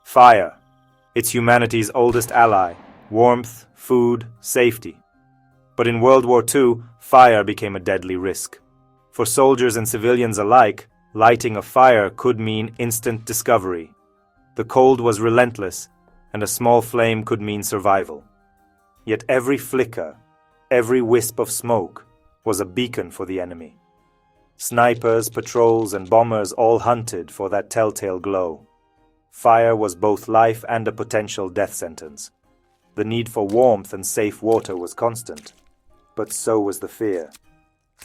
Fire. It's humanity's oldest ally. Warmth, food, safety. But in World War II, fire became a deadly risk. For soldiers and civilians alike, lighting a fire could mean instant discovery. The cold was relentless, and a small flame could mean survival. Yet every flicker, every wisp of smoke, was a beacon for the enemy. Snipers, patrols, and bombers all hunted for that telltale glow. Fire was both life and a potential death sentence. The need for warmth and safe water was constant, but so was the fear.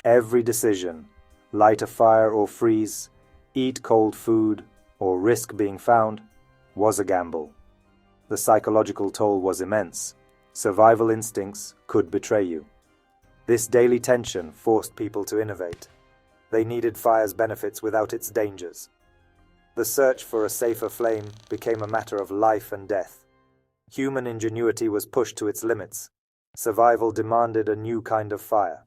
Every decision, light a fire or freeze, eat cold food, or risk being found, was a gamble. The psychological toll was immense. Survival instincts could betray you. This daily tension forced people to innovate. They needed fire's benefits without its dangers. The search for a safer flame became a matter of life and death. Human ingenuity was pushed to its limits. Survival demanded a new kind of fire.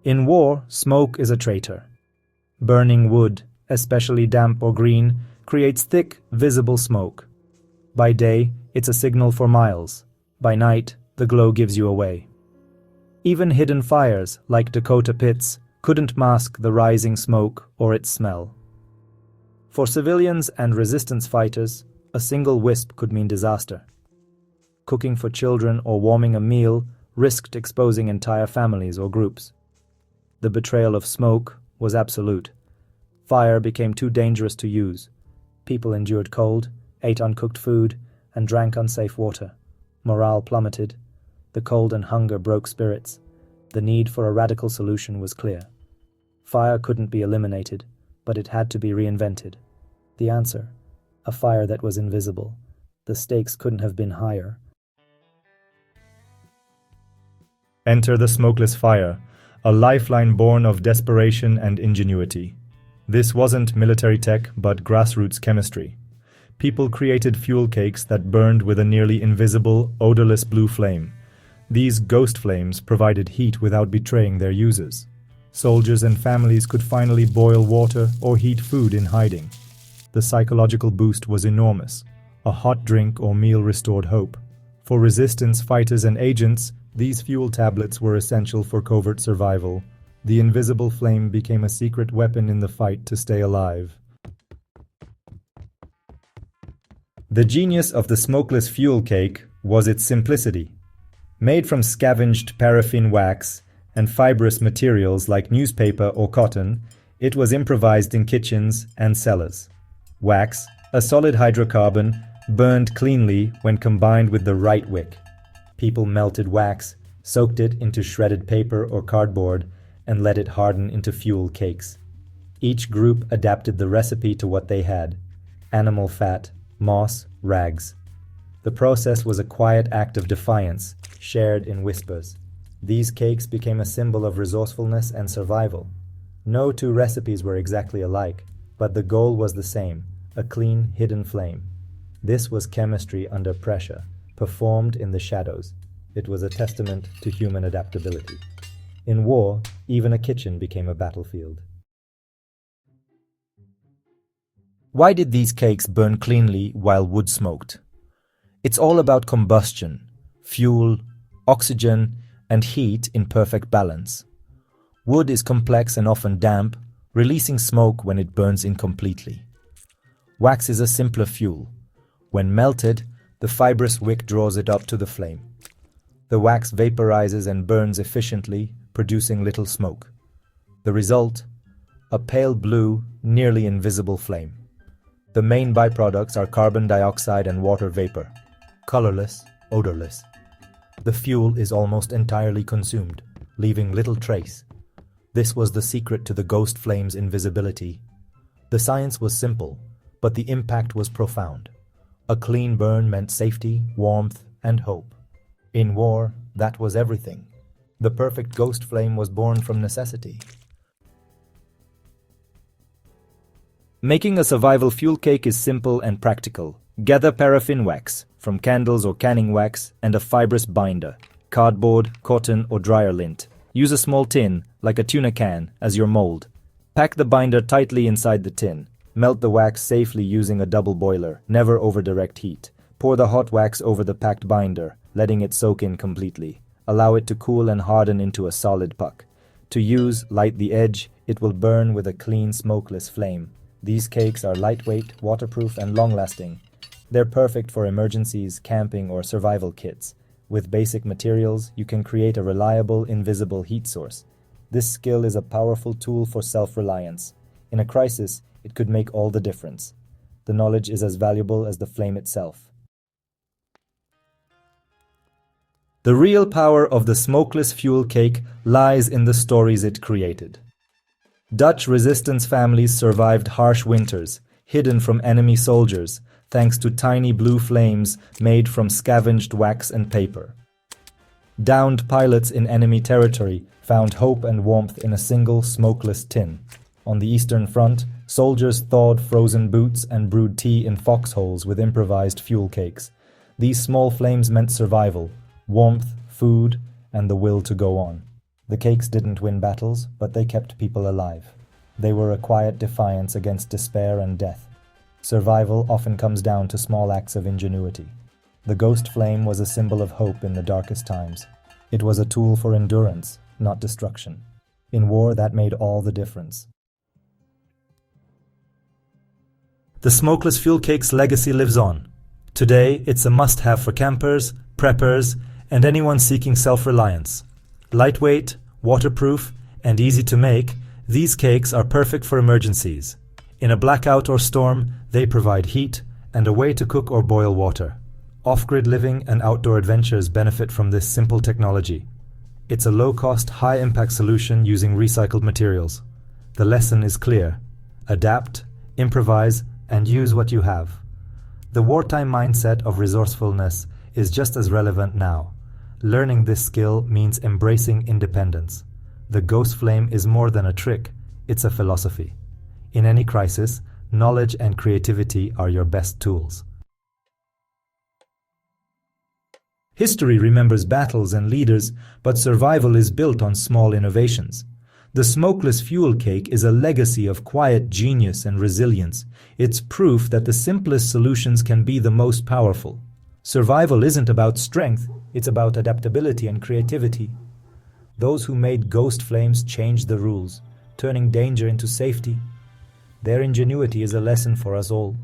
In war, smoke is a traitor. Burning wood, especially damp or green, creates thick, visible smoke. By day, it's a signal for miles. By night, the glow gives you away. Even hidden fires, like Dakota pits, couldn't mask the rising smoke or its smell. For civilians and resistance fighters, a single wisp could mean disaster. Cooking for children or warming a meal risked exposing entire families or groups. The betrayal of smoke was absolute. Fire became too dangerous to use. People endured cold, ate uncooked food, and drank unsafe water. Morale plummeted. The cold and hunger broke spirits. The need for a radical solution was clear. Fire couldn't be eliminated, but it had to be reinvented. The answer? A fire that was invisible. The stakes couldn't have been higher. Enter the smokeless fire, a lifeline born of desperation and ingenuity. This wasn't military tech, but grassroots chemistry. People created fuel cakes that burned with a nearly invisible, odorless blue flame. These ghost flames provided heat without betraying their users. Soldiers and families could finally boil water or heat food in hiding. The psychological boost was enormous. A hot drink or meal restored hope. For resistance fighters and agents, these fuel tablets were essential for covert survival. The invisible flame became a secret weapon in the fight to stay alive. The genius of the smokeless fuel cake was its simplicity. Made from scavenged paraffin wax and fibrous materials like newspaper or cotton, it was improvised in kitchens and cellars. Wax, a solid hydrocarbon, burned cleanly when combined with the right wick. People melted wax, soaked it into shredded paper or cardboard, and let it harden into fuel cakes. Each group adapted the recipe to what they had: animal fat, moss, rags. The process was a quiet act of defiance, shared in whispers. These cakes became a symbol of resourcefulness and survival. No two recipes were exactly alike, but the goal was the same: a clean, hidden flame. This was chemistry under pressure, performed in the shadows. It was a testament to human adaptability. In war, even a kitchen became a battlefield. Why did these cakes burn cleanly while wood smoked? It's all about combustion, fuel, oxygen, and heat in perfect balance. Wood is complex and often damp, releasing smoke when it burns incompletely. Wax is a simpler fuel. When melted, the fibrous wick draws it up to the flame. The wax vaporizes and burns efficiently, producing little smoke. The result? A pale blue, nearly invisible flame. The main byproducts are carbon dioxide and water vapor. Colorless, odorless. The fuel is almost entirely consumed, leaving little trace. This was the secret to the ghost flame's invisibility. The science was simple, but the impact was profound. A clean burn meant safety, warmth, and hope. In war, that was everything. The perfect ghost flame was born from necessity. Making a survival fuel cake is simple and practical. Gather paraffin wax, from candles or canning wax, and a fibrous binder, cardboard, cotton, or dryer lint. Use a small tin, like a tuna can, as your mold. Pack the binder tightly inside the tin. Melt the wax safely using a double boiler, never over direct heat. Pour the hot wax over the packed binder, letting it soak in completely. Allow it to cool and harden into a solid puck. To use, light the edge. It will burn with a clean, smokeless flame. These cakes are lightweight, waterproof, and long-lasting. They're perfect for emergencies, camping, or survival kits. With basic materials, you can create a reliable, invisible heat source. This skill is a powerful tool for self-reliance. In a crisis, it could make all the difference. The knowledge is as valuable as the flame itself. The real power of the smokeless fuel cake lies in the stories it created. Dutch resistance families survived harsh winters, hidden from enemy soldiers, thanks to tiny blue flames made from scavenged wax and paper. Downed pilots in enemy territory found hope and warmth in a single smokeless tin. On the Eastern Front, soldiers thawed frozen boots and brewed tea in foxholes with improvised fuel cakes. These small flames meant survival, warmth, food, and the will to go on. The cakes didn't win battles, but they kept people alive. They were a quiet defiance against despair and death. Survival often comes down to small acts of ingenuity. The ghost flame was a symbol of hope in the darkest times. It was a tool for endurance, not destruction. In war, that made all the difference. The smokeless fuel cake's legacy lives on. Today, it's a must-have for campers, preppers, and anyone seeking self-reliance. Lightweight, waterproof, and easy to make, these cakes are perfect for emergencies. In a blackout or storm, they provide heat and a way to cook or boil water. Off-grid living and outdoor adventures benefit from this simple technology. It's a low-cost, high-impact solution using recycled materials. The lesson is clear. Adapt, improvise, and use what you have. The wartime mindset of resourcefulness is just as relevant now. Learning this skill means embracing independence. The ghost flame is more than a trick, it's a philosophy. In any crisis, knowledge and creativity are your best tools. History remembers battles and leaders, but survival is built on small innovations. The smokeless fuel cake is a legacy of quiet genius and resilience. It's proof that the simplest solutions can be the most powerful. Survival isn't about strength, it's about adaptability and creativity. Those who made ghost flames changed the rules, turning danger into safety. Their ingenuity is a lesson for us all.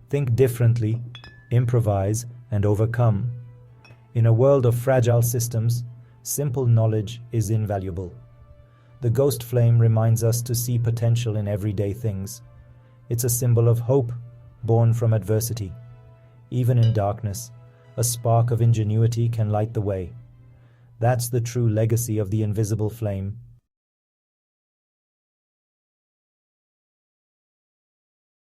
Think differently, improvise, and overcome. In a world of fragile systems, simple knowledge is invaluable. The ghost flame reminds us to see potential in everyday things. It's a symbol of hope, born from adversity. Even in darkness, a spark of ingenuity can light the way. That's the true legacy of the invisible flame.